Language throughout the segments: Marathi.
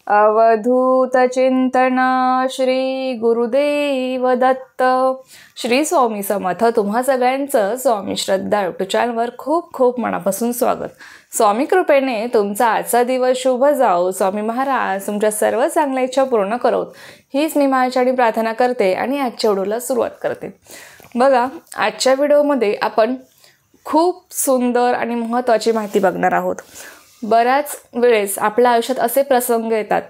अवधूत चिंतन श्री गुरुदेव दत्त. श्री स्वामी समर्थ. तुम्हा सगळ्यांचं स्वामी श्रद्धा यूट्यूब चॅनलवर खूप खूप मनापासून स्वागत. स्वामी कृपेने तुमचा आजचा दिवस शुभ जाओ. स्वामी महाराज तुमच्या सर्व चांगल्या इच्छा पूर्ण करोत हीच मी माझ्यासाठी प्रार्थना करते आणि आजच्या व्हिडिओला सुरुवात करते. बघा, आजच्या व्हिडिओमध्ये आपण खूप सुंदर आणि महत्त्वाची माहिती बघणार आहोत. बऱ्याच वेळेस आपल्या आयुष्यात असे प्रसंग येतात,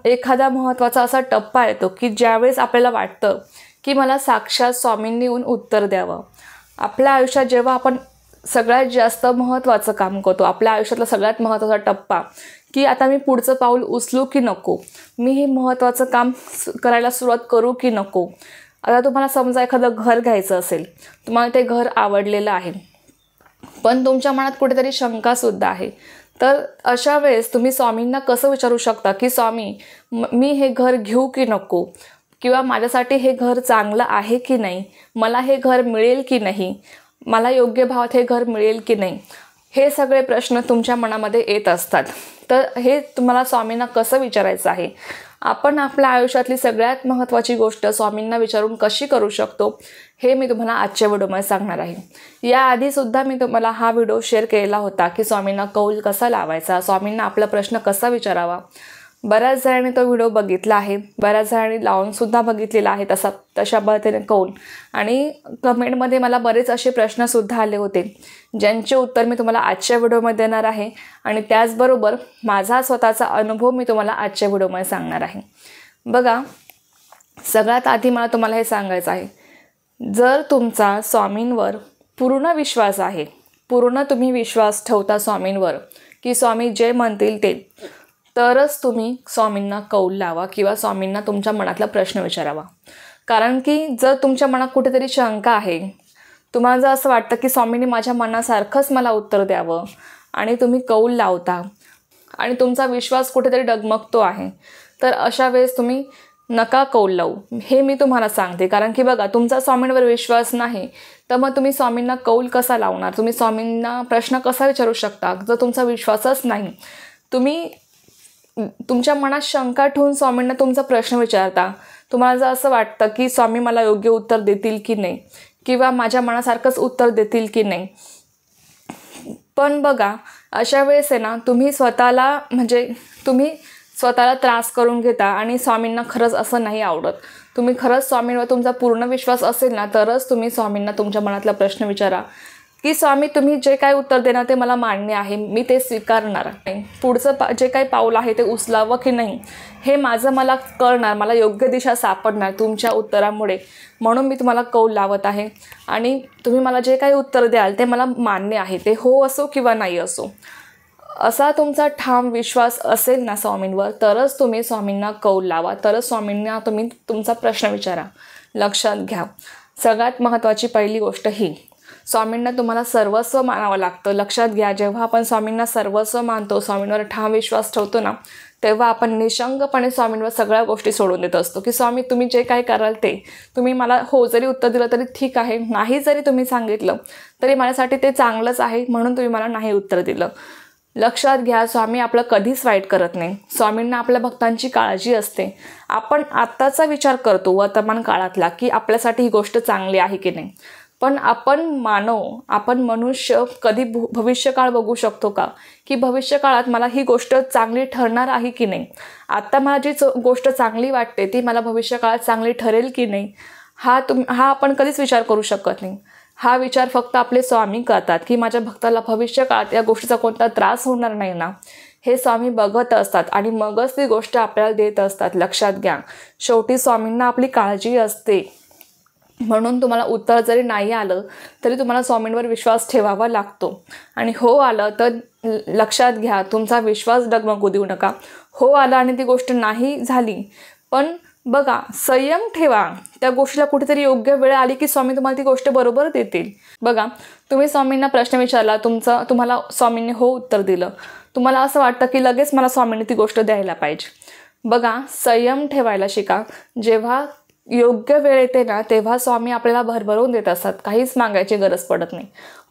एखादा महत्त्वाचा असा टप्पा येतो की ज्यावेळेस आपल्याला वाटतं की मला साक्षात स्वामींनी येऊन उत्तर द्यावं. आपल्या आयुष्यात जेव्हा आपण सगळ्यात जास्त महत्त्वाचं काम करतो, आपल्या आयुष्यातला सगळ्यात महत्त्वाचा टप्पा की आता मी पुढचं पाऊल उचलू की नको, मी हे महत्त्वाचं काम करायला सुरुवात करू की नको. आता तुम्हाला समजा एखादं घर घ्यायचं असेल, तुम्हाला ते घर आवडलेलं आहे, पण तुमच्या मनात कुठेतरी शंकासुद्धा आहे. तर अशा वेळेस तुम्ही स्वामींना कसं विचारू शकता की स्वामी, मी हे घर घेऊ की नको, किंवा माझ्यासाठी हे घर चांगलं आहे की नाही, मला हे घर मिळेल की नाही, मला योग्य भावात हे घर मिळेल की नाही. हे सगळे प्रश्न तुमच्या मनामध्ये येत असतात. तर हे तुम्हाला स्वामींना कसं विचारायचं आहे, आपण आपल्या आयुष्यातली सगळ्यात महत्त्वाची गोष्ट स्वामींना विचारून कशी करू शकतो, हे मी तुम्हाला आजच्या व्हिडिओमध्ये सांगणार आहे. याआधीसुद्धा मी तुम्हाला हा व्हिडिओ शेअर केलेला होता की स्वामींना कौल कसा लावायचा, स्वामींना आपला प्रश्न कसा विचारावा. बऱ्याच जणांनी तो व्हिडिओ बघितला आहे, बऱ्याच जणांनी लावूनसुद्धा बघितलेला आहे तशा पद्धतीने कौल. आणि कमेंटमध्ये मला बरेच असे प्रश्नसुद्धा आले होते, ज्यांचे उत्तर मी तुम्हाला आजच्या व्हिडिओमध्ये देणार आहे. आणि त्याचबरोबर माझा स्वतःचा अनुभव मी तुम्हाला आजच्या व्हिडिओमध्ये सांगणार आहे. बघा, सगळ्यात आधी मला तुम्हाला हे सांगायचं आहे, जर तुमचा स्वामींवर पूर्ण विश्वास आहे, पूर्ण तुम्ही विश्वास ठेवता स्वामींवर की स्वामी जे म्हणतील ते, तरच तुम्ही स्वामींना कौल लावा किंवा स्वामींना तुमच्या मनातला प्रश्न विचारावा. कारण की जर तुमच्या मनात कुठेतरी शंका आहे, तुम्हाला जर असं वाटतं की स्वामींनी माझ्या मनासारखंच मला उत्तर द्यावं, आणि तुम्ही कौल लावता आणि तुमचा विश्वास कुठेतरी डगमगतो आहे, तर अशा वेळेस तुम्ही नका कौल लावू, हे मी तुम्हाला सांगते. कारण की बघा, तुमचा स्वामींवर विश्वास नाही तर मग तुम्ही स्वामींना कौल कसा लावणार, तुम्ही स्वामींना प्रश्न कसा विचारू शकता जर तुमचा विश्वासच नाही. तुम्ही तुमच्या मनात शंका ठेवून स्वामींना तुमचा प्रश्न विचारता. तुम्हाला जर असं वाटतं की स्वामी मला योग्य उत्तर देतील की नाही, किंवा माझ्या मनासारखंच उत्तर देतील की नाही. पण बघा, अशा वेळेस आहे ना, तुम्ही स्वतःला त्रास करून घेता आणि स्वामींना खरंच असं नाही आवडत. तुम्ही खरंच स्वामींवर तुमचा पूर्ण विश्वास असेल ना, तरच तुम्ही स्वामींना तुमच्या मनातला प्रश्न विचारा की स्वामी, तुम्ही जे काय उत्तर देणार ते मला मान्य आहे, मी ते स्वीकारणार आहे. पुढचं जे काही पाऊल आहे ते उचलावं की नाही हे मला कळणार, मला योग्य दिशा सापडणार तुमच्या उत्तरामुळे, म्हणून मी तुम्हाला कौल लावत आहे. आणि तुम्ही मला जे काही उत्तर द्याल ते मला मान्य आहे, ते हो असो किंवा नाही असो. असा तुमचा ठाम विश्वास असेल ना स्वामींवर, तरच तुम्ही स्वामींना कौल लावा, तरच स्वामींना तुम्ही तुमचा प्रश्न विचारा. लक्षात घ्या, सगळ्यात महत्त्वाची पहिली गोष्ट ही, स्वामींना तुम्हाला सर्वस्व मानावं लागतं. लक्षात घ्या, जेव्हा आपण स्वामींना सर्वस्व मानतो, स्वामींवर ठाम विश्वास ठेवतो ना, तेव्हा आपण निशंकपणे स्वामींवर सगळ्या गोष्टी सोडून देत असतो की स्वामी, तुम्ही जे काय कराल ते, तुम्ही मला हो जरी उत्तर दिलं तरी ठीक आहे, नाही जरी तुम्ही सांगितलं तरी माझ्यासाठी ते चांगलंच आहे, म्हणून तुम्ही मला नाही उत्तर दिलं. लक्षात घ्या, स्वामी आपलं कधीच वाईट करत नाही. स्वामींना आपल्या भक्तांची काळजी असते. आपण आत्ताचा विचार करतो वर्तमान काळातला की आपल्यासाठी ही गोष्ट चांगली आहे की नाही, पण आपण मनुष्य कधी भविष्यकाळ बघू शकतो का, की भविष्यकाळात मला ही गोष्ट चांगली ठरणार आहे की नाही, आत्ता मला जी गोष्ट चांगली वाटते ती मला भविष्यकाळात चांगली ठरेल की नाही, हा आपण कधीच विचार करू शकत नाही. हा विचार फक्त आपले स्वामी करतात की माझ्या भक्ताला भविष्यकाळात या गोष्टीचा कोणता त्रास होणार नाही ना, हे स्वामी बघत असतात आणि मगच ती गोष्ट आपल्याला देत असतात. लक्षात घ्या, शेवटी स्वामींना आपली काळजी असते, म्हणून तुम्हाला उत्तर जरी नाही आलं तरी तुम्हाला स्वामींवर विश्वास ठेवावा लागतो. आणि हो आलं तर लक्षात घ्या, तुमचा विश्वास डगमगू देऊ नका. हो आलं आणि ती गोष्ट नाही झाली, पण बघा, संयम ठेवा. त्या गोष्टीला कुठेतरी योग्य वेळ आली की स्वामी तुम्हाला ती गोष्ट बरोबर देतील. बघा, तुम्ही स्वामींना प्रश्न विचारला, तुम्हाला स्वामींनी हो उत्तर दिलं, तुम्हाला असं वाटतं की लगेच मला स्वामींनी ती गोष्ट द्यायला पाहिजे. बघा, संयम ठेवायला शिका. जेव्हा योग्य वेळ येते ना, तेव्हा स्वामी आपल्याला भरभरून देत असतात, काहीच मागायची गरज पडत नाही.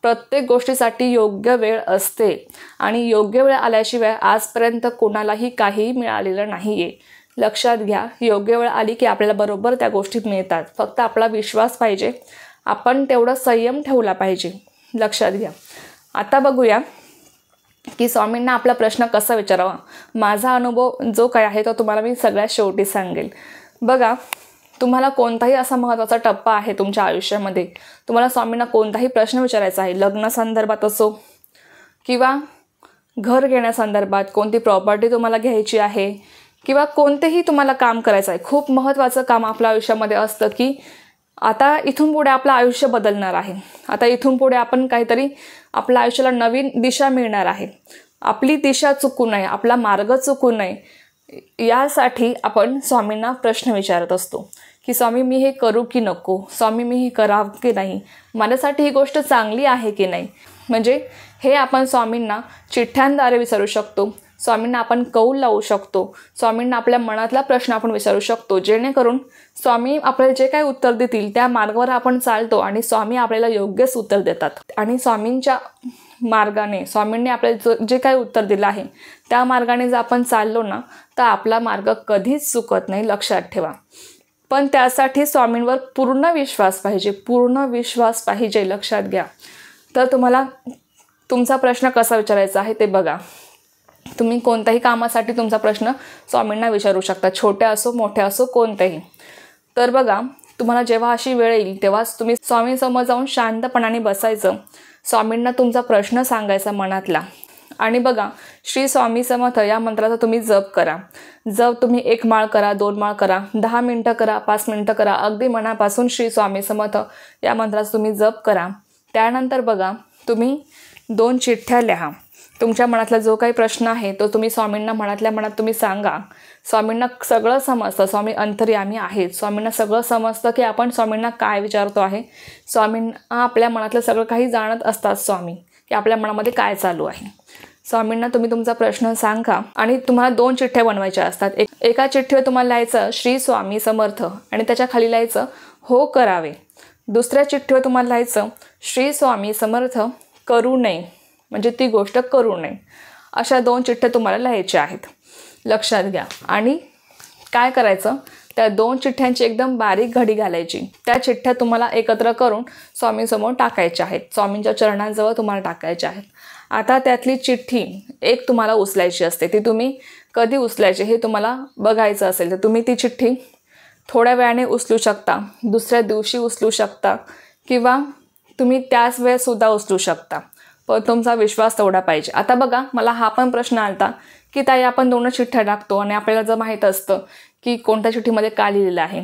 प्रत्येक गोष्टीसाठी योग्य वेळ असते आणि योग्य वेळ आल्याशिवाय आजपर्यंत कोणालाही काही मिळालेलं नाही आहे. लक्षात घ्या, योग्य वेळ आली की आपल्याला बरोबर त्या गोष्टी मिळतात. फक्त आपला विश्वास पाहिजे, आपण तेवढा संयम ठेवला पाहिजे. लक्षात घ्या. आता बघूया की स्वामींना आपला प्रश्न कसा विचारावा. माझा अनुभव जो काय आहे तो तुम्हाला मी सगळ्यात शेवटी सांगेल. बघा, तुम्हाला कोणताही असा महत्त्वाचा टप्पा आहे तुमच्या आयुष्यामध्ये, तुम्हाला स्वामींना कोणताही प्रश्न विचारायचा आहे, लग्नासंदर्भात असो किंवा घर घेण्यासंदर्भात, कोणती प्रॉपर्टी तुम्हाला घ्यायची आहे किंवा कोणतेही तुम्हाला काम करायचं आहे. खूप महत्त्वाचं काम आपल्या आयुष्यामध्ये असतं की आता इथून पुढे आपलं आयुष्य बदलणार आहे. आता इथून पुढे आपण काहीतरी आपल्या आयुष्याला नवीन दिशा मिळणार आहे. आपली दिशा चुकू नये, आपला मार्ग चुकू नये, यासाठी आपण स्वामींना प्रश्न विचारत असतो की स्वामी मी हे करू की नको, स्वामी मी हे करावं की नाही, माझ्यासाठी ही गोष्ट चांगली आहे की नाही. म्हणजे हे आपण स्वामींना चिठ्ठ्यांद्वारे विचारू शकतो, स्वामींना आपण कौल लावू शकतो, स्वामींना आपल्या मनातला प्रश्न आपण विचारू शकतो, जेणेकरून स्वामी आपल्याला जे काही उत्तर देतील त्या मार्गावर आपण चालतो आणि स्वामी आपल्याला योग्यच उत्तर देतात. आणि स्वामींच्या मार्गाने, स्वामींनी आपल्याला जे काही उत्तर दिलं आहे त्या मार्गाने जर आपण चाललो ना तर आपला मार्ग कधीच चुकत नाही. लक्षात ठेवा. पण त्यासाठी स्वामींवर पूर्ण विश्वास पाहिजे, पूर्ण विश्वास पाहिजे. लक्षात घ्या. तर तुम्हाला तुमचा प्रश्न कसा विचारायचा आहे ते बघा. तुम्ही कोणत्याही कामासाठी तुमचा प्रश्न स्वामींना विचारू शकता, छोट्या असो मोठ्या असो कोणत्याही. तर बघा, तुम्हाला जेव्हा अशी वेळ येईल तेव्हाच तुम्ही स्वामींसमोर जाऊन शांतपणाने बसायचं, स्वामींना तुमचा प्रश्न सांगायचा मनातला. आणि बघा, श्री स्वामी समर्थ या मंत्राचा तुम्ही जप करा. जप तुम्ही 1 माळ करा, 2 माळ करा, 10 मिनटं करा, 5 मिनटं करा, अगदी मनापासून श्री स्वामी समर्थ या मंत्राचा तुम्ही जप करा. त्यानंतर बघा, तुम्ही 2 चिठ्ठ्या लिहा. तुमच्या मनातला जो काही प्रश्न आहे तो तुम्ही स्वामींना मनातल्या मनात तुम्ही सांगा. स्वामींना सगळं समजतं, स्वामी अंतर्यामी आहेत, स्वामींना सगळं समजतं की आपण स्वामींना काय विचारतो आहे. स्वामींना आपल्या मनातलं सगळं काही जाणत असतात स्वामी, की आपल्या मनामध्ये काय चालू आहे. स्वामींना तुम्ही तुमचा प्रश्न सांगा आणि तुम्हाला 2 चिठ्ठ्या बनवायच्या असतात. एका चिठ्ठीवर तुम्हाला लिहायचं श्री स्वामी समर्थ आणि त्याच्या खाली लिहायचं हो करावे. दुसऱ्या चिठ्ठीवर तुम्हाला लिहायचं श्री स्वामी समर्थ करू नये, म्हणजे ती गोष्ट करू नये. अशा 2 चिठ्ठ्या तुम्हाला लिहायच्या आहेत. लक्षात घ्या. आणि काय करायचं, त्या 2 चिठ्ठ्यांची एकदम बारीक घडी घालायची. त्या चिठ्ठ्या तुम्हाला एकत्र करून स्वामींसमोर टाकायच्या आहेत, स्वामींच्या चरणांजवळ तुम्हाला टाकायच्या आहेत. आता त्यातली चिठ्ठी एक तुम्हाला उचलायची असते. ती तुम्ही कधी उचलायची हे तुम्हाला बघायचं असेल तर तुम्ही ती चिठ्ठी थोड्या वेळाने उचलू शकता, दुसऱ्या दिवशी उचलू शकता किंवा तुम्ही त्याच वेळेसुद्धा उचलू शकता. पण तुमचा विश्वास तेवढा पाहिजे. आता बघा, मला हा पण प्रश्न आलता की ताई आपण 2 चिठ्ठ्या टाकतो आणि आपल्याला जर माहीत असतं की कोणत्या चिठ्ठीमध्ये काय लिहिलेलं आहे.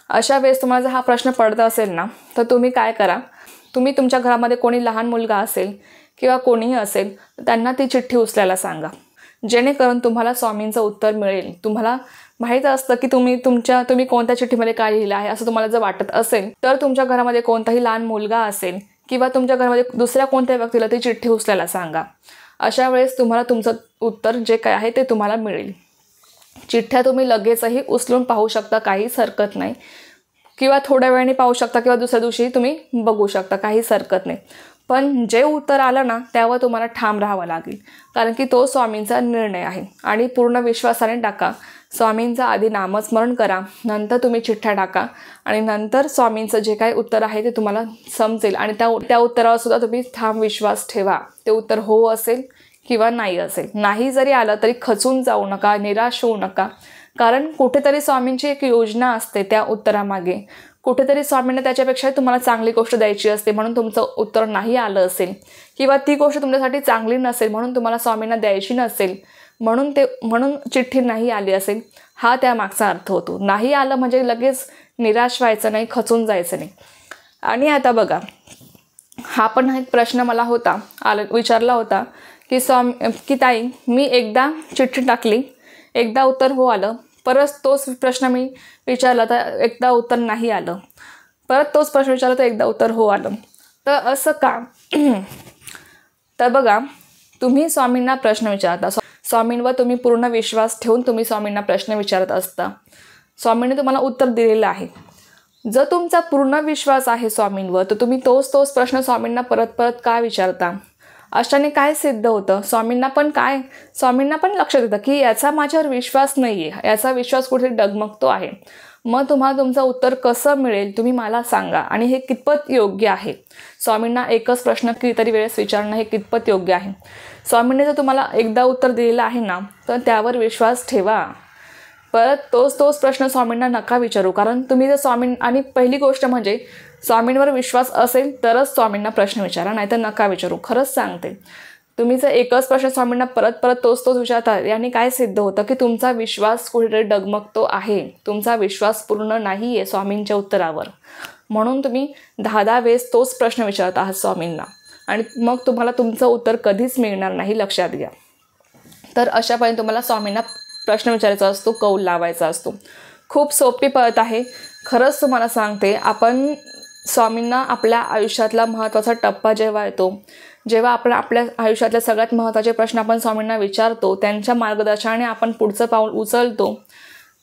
अशा वेळेस तुम्हाला जर हा प्रश्न पडत असेल ना तर तुम्ही काय करा, तुम्ही तुमच्या घरामध्ये कोणी लहान मुलगा असेल किंवा कोणीही असेल त्यांना ती चिठ्ठी उचलायला सांगा, जेणेकरून तुम्हाला स्वामींचं उत्तर मिळेल. तुम्हाला माहीत असतं की तुम्ही कोणत्या चिठ्ठीमध्ये काय लिहिलं आहे असं तुम्हाला जर वाटत असेल तर तुमच्या घरामध्ये कोणताही लहान मुलगा असेल किंवा तुमच्या घरामध्ये दुसऱ्या कोणत्या व्यक्तीला ती चिठ्ठी उचलायला सांगा. अशा वेळेस तुम्हाला तुमचं उत्तर जे काय आहे ते तुम्हाला मिळेल. चिठ्ठ्या तुम्ही लगेचही उचलून पाहू शकता, काहीच हरकत नाही, किंवा थोड्या वेळाने पाहू शकता किंवा दुसऱ्या दिवशी तुम्ही बघू शकता, काहीच हरकत नाही. पण जे उत्तर आलं ना त्यावर तुम्हाला ठाम राहावं लागेल, कारण की तो स्वामींचा निर्णय आहे. आणि पूर्ण विश्वासाने टाका. स्वामींचं आधी नामस्मरण करा, नंतर तुम्ही चिठ्ठ्या टाका आणि नंतर स्वामींचं जे काही उत्तर आहे ते तुम्हाला समजेल. आणि त्या उत्तरावर सुद्धा तुम्ही ठाम विश्वास ठेवा. ते उत्तर हो असेल किंवा नाही असेल. नाही जरी आलं तरी खचून जाऊ नका, निराश होऊ नका, कारण कुठेतरी स्वामींची एक योजना असते त्या उत्तरामागे. कुठेतरी स्वामींना त्याच्यापेक्षा तुम्हाला चांगली गोष्ट द्यायची असते, म्हणून तुमचं उत्तर नाही आलं असेल, किंवा ती गोष्ट तुमच्यासाठी चांगली नसेल म्हणून तुम्हाला स्वामींना द्यायची नसेल, म्हणून चिठ्ठी नाही आली असेल. हा त्यामागचा अर्थ होतो. नाही आलं म्हणजे लगेच निराश व्हायचं नाही, खचून जायचं नाही. आणि आता बघा, हा पण एक प्रश्न मला विचारला होता की ताई मी एकदा चिठ्ठी टाकली, एकदा उत्तर हो आलं, परत तोच प्रश्न मी विचारला तर एकदा उत्तर नाही आलं, परत तोच प्रश्न विचारला तर एकदा उत्तर हो आलं, तर असं का? तर बघा, तुम्ही स्वामींना प्रश्न विचारता, स्वामींवर तुम्ही पूर्ण विश्वास ठेवून तुम्ही स्वामींना प्रश्न विचारत असता. स्वामींनी तुम्हाला उत्तर दिलेलं आहे. जर तुमचा पूर्ण विश्वास आहे स्वामींवर तर तुम्ही तोच प्रश्न स्वामींना परत परत का विचारता? अशाने काय सिद्ध होतं? स्वामींना पण लक्षात येतं की याचा माझ्यावर विश्वास नाही आहे, याचा विश्वास कुठे डगमगतो आहे. मग तुम्हाला तुमचं उत्तर कसं मिळेल तुम्ही मला सांगा, आणि हे कितपत योग्य आहे? स्वामींना एकच प्रश्न कितीतरी वेळेस विचारणं हे कितपत योग्य आहे? स्वामींनी जर तुम्हाला एकदा उत्तर दिलेलं आहे ना तर त्यावर विश्वास ठेवा. परत तोच प्रश्न स्वामींना नका विचारू, कारण तुम्ही जर आणि पहिली गोष्ट म्हणजे स्वामींवर विश्वास असेल तरच स्वामींना प्रश्न विचारा, नाहीतर नका विचारू. खरंच सांगते, तुम्ही जर एकच प्रश्न स्वामींना परत तोच विचारता, याने काय सिद्ध होतं की तुमचा विश्वास कुठेतरी डगमगतो आहे, तुमचा विश्वास पूर्ण नाही आहे स्वामींच्या उत्तरावर. म्हणून तुम्ही 10 वेळेस तोच प्रश्न विचारत आहात स्वामींना, आणि मग तुम्हाला तुमचं उत्तर कधीच मिळणार नाही, लक्षात घ्या. तर अशापर्यंत तुम्हाला स्वामींना प्रश्न विचारायचा असतो, कौल लावायचा असतो. खूप सोपी पद्धत आहे. खरंच तुम्हाला सांगते, आपण स्वामींना आपल्या आयुष्यातला महत्त्वाचा टप्पा जेव्हा येतो, जेव्हा आपण आपल्या आयुष्यातले सगळ्यात महत्त्वाचे प्रश्न आपण स्वामींना विचारतो, त्यांच्या मार्गदर्शनाने आपण पुढचं पाऊल उचलतो,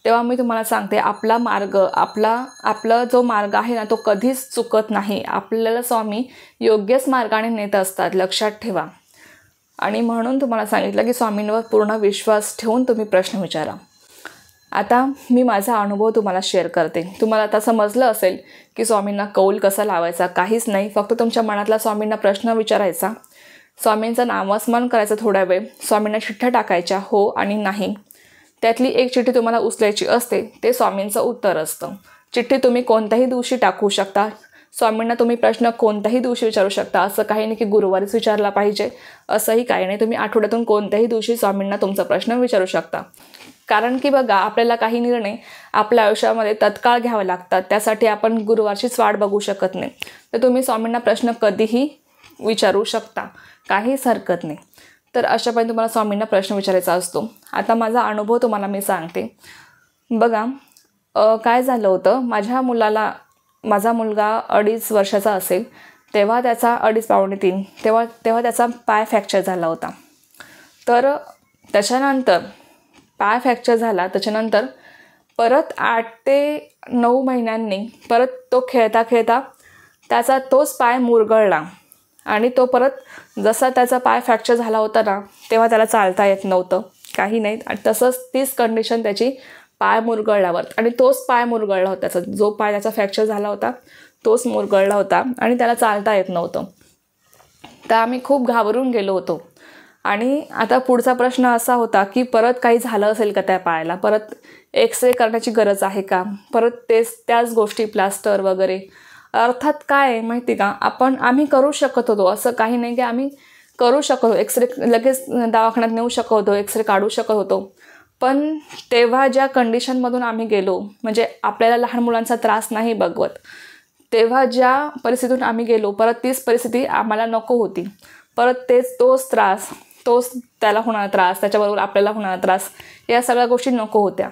तेव्हा मी तुम्हाला सांगते आपला मार्ग आपला जो मार्ग आहे ना तो कधीच चुकत नाही. आपल्याला स्वामी योग्यच मार्गाने नेत असतात, लक्षात ठेवा. आणि म्हणून तुम्हाला सांगितलं की स्वामींवर पूर्ण विश्वास ठेवून तुम्ही प्रश्न विचारा. आता मी माझा अनुभव तुम्हाला शेअर करते. तुम्हाला आता समजलं असेल की स्वामींना कौल कसा लावायचा. काहीच नाही, फक्त तुमच्या मनातला स्वामींना प्रश्न विचारायचा, स्वामींचं नामस्मरण करायचं थोडा वेळ, स्वामींना चिठ्ठ्या टाकायच्या हो आणि नाही. त्यातली एक चिठ्ठी तुम्हाला उचलायची असते, ते स्वामींचं उत्तर असतं. चिठ्ठी तुम्ही कोणत्याही दिवशी टाकू शकता, स्वामींना तुम्ही प्रश्न कोणत्याही दिवशी विचारू शकता. असं काही नाही की गुरुवारीच विचारला पाहिजे, असंही काही नाही. तुम्ही आठवड्यातून कोणत्याही दिवशी स्वामींना तुमचा प्रश्न विचारू शकता. कारण की बघा, आपल्याला काही निर्णय आपल्या आयुष्यामध्ये तत्काळ घ्यावे लागतात, त्यासाठी आपण गुरुवारचीच वाट बघू शकत नाही. तर तुम्ही स्वामींना प्रश्न कधीही विचारू शकता, काहीच हरकत नाही. तर अशापर्यंत तुम्हाला स्वामींना प्रश्न विचारायचा असतो. आता माझा अनुभव तुम्हाला मी सांगते. बघा, काय झालं होतं, माझा मुलगा 2.5 वर्षाचा असेल तेव्हा, त्याचा 2.5 पावणे 3 तेव्हा त्याचा पाय फ्रॅक्चर झाला होता. तर त्याच्यानंतर पाय फ्रॅक्चर झाला, त्याच्यानंतर परत 8 ते 9 महिन्यांनी परत तो खेळता त्याचा तोच पाय मुरगळला, आणि तो परत जसा त्याचा पाय फ्रॅक्चर झाला होता ना तेव्हा त्याला चालता येत नव्हतं, काही नाही. आणि तसंच तीच कंडिशन त्याची पाय मुरगळल्यावर, आणि तोच पाय मुरगळला होता, त्याचा जो पाय त्याचा फ्रॅक्चर झाला होता तोच मुरगळला होता, आणि त्याला चालता येत नव्हतं. तर आम्ही खूप घाबरून गेलो होतो. आणि आता पुढचा प्रश्न असा होता की परत काही झालं असेल का त्या पायाला, परत एक्सरे करण्याची गरज आहे का, परत त्याच गोष्टी प्लास्टर वगैरे. अर्थात काय आहे माहिती का, आम्ही करू शकत होतो, असं काही नाही की आम्ही करू शकत होतो, एक्सरे लगेच दवाखान्यात नेऊ शकत होतो, एक्सरे काढू शकत होतो. पण तेव्हा ज्या कंडिशनमधून आम्ही गेलो, म्हणजे आपल्याला लहान मुलांचा त्रास नाही बघवत, तेव्हा ज्या परिस्थितीतून आम्ही गेलो, परत तीच परिस्थिती आम्हाला नको होती. परत तोच त्रास, तोच त्याला होणारा त्रास, त्याच्याबरोबर आपल्याला होणारा त्रास, या सगळ्या गोष्टी नको होत्या.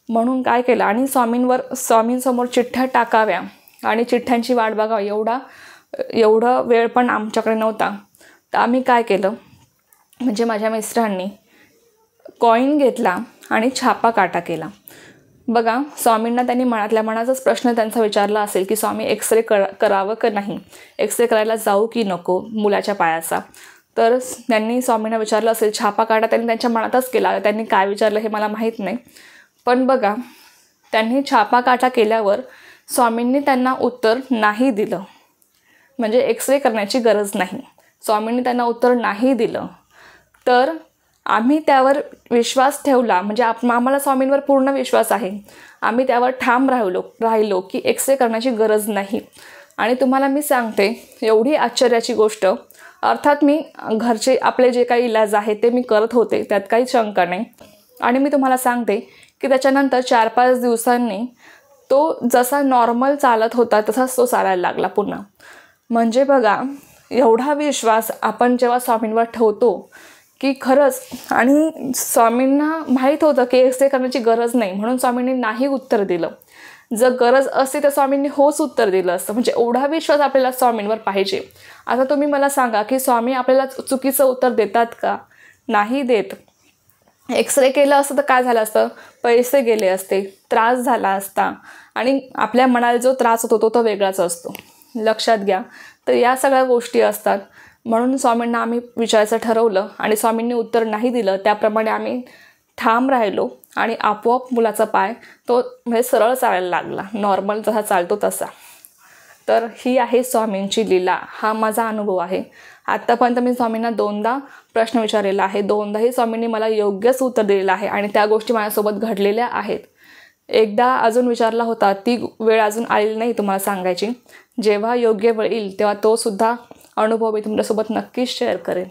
म्हणून काय केलं, आणि स्वामींसमोर चिठ्ठ्या टाकाव्या आणि चिठ्ठ्यांची वाट बघावी, एवढा वेळ पण आमच्याकडे नव्हता. तर आम्ही काय केलं, म्हणजे माझ्या मिस्टरांनी कॉईन घेतला आणि छापा काटा केला. बघा, स्वामींना त्यांनी मनातल्या मनाचाच प्रश्न त्यांचा विचारला असेल की स्वामी एक्सरे करावं का नाही, एक्सरे करायला जाऊ की नको मुलाच्या पायाचा. तर त्यांनी स्वामींना विचारलं असेल, छापा काटा त्यांनी त्यांच्या मनातच केला. त्यांनी काय विचारलं हे मला माहीत नाही, पण बघा, त्यांनी छापा काटा केल्यावर स्वामींनी त्यांना उत्तर नाही दिलं, म्हणजे एक्सरे करण्याची गरज नाही, स्वामींनी त्यांना उत्तर नाही दिलं. तर आम्ही त्यावर विश्वास ठेवला, म्हणजे आम्हाला स्वामींवर पूर्ण विश्वास आहे. आम्ही त्यावर ठाम राहिलो की एक्सरे करण्याची गरज नाही. आणि तुम्हाला मी सांगते, एवढी आश्चर्याची गोष्ट, अर्थात मी घरचे आपले जे काही इलाज आहे ते मी करत होते, त्यात काही शंका नाही. आणि मी तुम्हाला सांगते की त्याच्यानंतर 4-5 दिवसांनी तो जसा नॉर्मल चालत होता तसाच तो चालायला लागला पुन्हा. म्हणजे बघा, एवढा विश्वास आपण जेव्हा स्वामींवर ठेवतो की खरंच, आणि स्वामींना माहीत होतं की एक्सरे करण्याची गरज नाही, म्हणून स्वामींनी नाही उत्तर दिलं. जर गरज असती तर स्वामींनी होच उत्तर दिलं असतं. म्हणजे एवढा विश्वास आपल्याला स्वामींवर पाहिजे. आता तुम्ही मला सांगा की स्वामी आपल्याला चुकीचं उत्तर देतात का? नाही देत. एक्सरे केलं असतं तर काय झालं असतं, पैसे गेले असते, त्रास झाला असता आणि आपल्या मनाला जो त्रास होतो तो वेगळाच असतो, लक्षात घ्या. तर या सगळ्या गोष्टी असतात. म्हणून स्वामींना आम्ही विचारायचं ठरवलं आणि स्वामींनी उत्तर नाही दिलं. त्याप्रमाणे आम्ही ठाम राहिलो आणि आपोआप मुलाचा पाय तो म्हणजे सरळ चालायला लागला, नॉर्मल जसा चालतो तसा. तर ही आहे स्वामींची लीला. हा माझा अनुभव आहे. आत्तापर्यंत मी स्वामींना 2दा प्रश्न विचारलेला आहे. 2दाही स्वामींनी मला योग्यच उत्तर दिलेलं आहे आणि त्या गोष्टी माझ्यासोबत घडलेल्या आहेत. एकदा अजून विचारला होता, ती वेळ अजून आलेली नाही तुम्हाला सांगायची. जेव्हा योग्य वेळ येईल तेव्हा तो सुद्धा अनुभव मी तुमच्यासोबत नक्कीच शेअर करेन.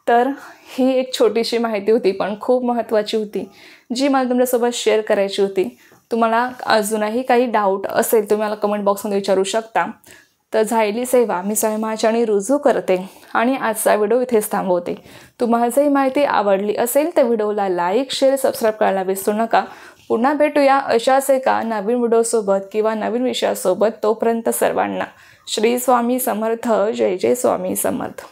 तर ही एक छोटीशी माहिती होती, पण खूप महत्त्वाची होती, जी मला तुमच्यासोबत शेअर करायची होती. तुम्हाला अजूनही काही डाऊट असेल तुम्ही मला कमेंट बॉक्समध्ये विचारू शकता. तर झायली सेवा मी स्वयंमाचरणी रुजू करते आणि आजचा व्हिडिओ इथेच थांबवते. तुम्हाला जर ही माहिती आवडली असेल तर व्हिडिओला लाईक, शेअर, सबस्क्राईब करायला विसरू नका. पुन्हा भेटूया अशाच एका नवीन व्हिडिओसोबत किंवा नवीन विषयासोबत. तोपर्यंत सर्वांना श्री स्वामी समर्थ. जय जय स्वामी समर्थ.